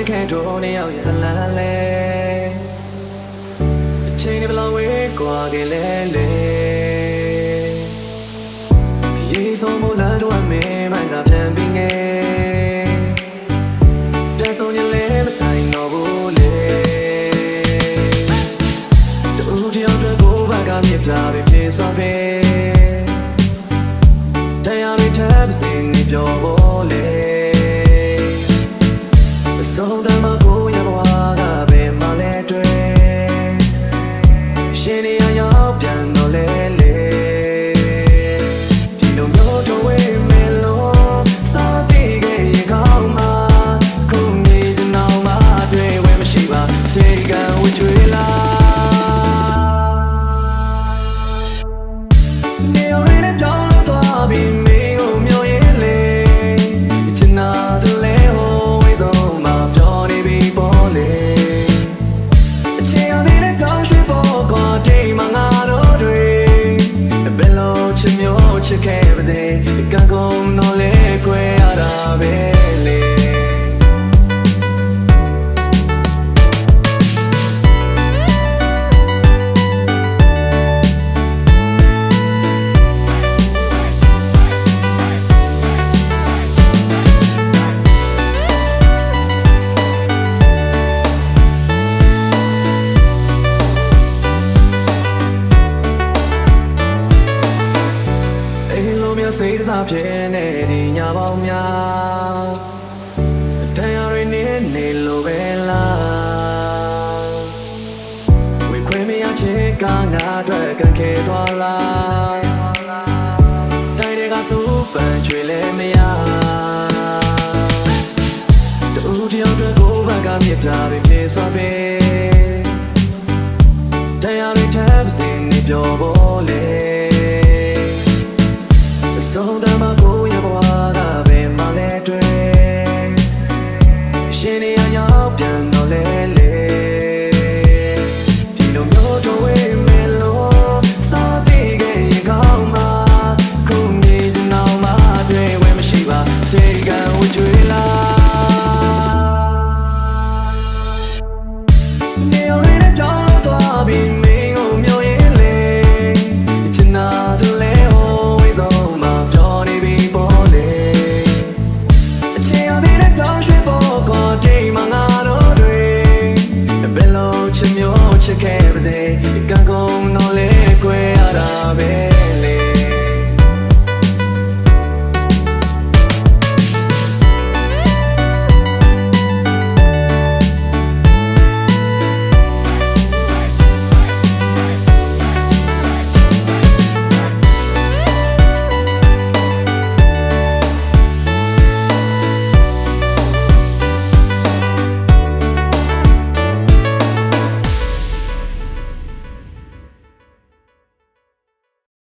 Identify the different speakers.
Speaker 1: နဲ့ခဲတော့နေရောက်ရစလန်းလဲအချိန်တွေဘလောက်ဝေးကွာခဲ့လဲလေရေဆုံးမလာတော့မင်းမှသာပြန်ပြီးငယ်ပြန်ဆုံးရင်လည်းမဆိုင်တော့ဘူးလေတူတယောက်တည်းကိုဘာကမြစ်တာပဲပြေစွာပဲတရားတွေထပ်စင်နေပြောဖို့လေဆုံးတမကိုရဘွားကပဲမလဲတွေ့ရှင်နေရရောက်ပြန်တော့လေလေဒီလိုမျိုးတော့ဝေးမယ်လို့စားတိခဲ့ရင်ကောင်းမှာခုနေစနောက်မှာတွေ့ဝဲမရှိပါတေကံဝကျွေးလာနေရတဲ့ကြောင်းလို့သွားပြီးချစ်ခဲ့ပါစေကံကုန်တော့လေခွဲရတာပဲလေစိတ်စားဖြစ်နေဒီညပေါင်းများ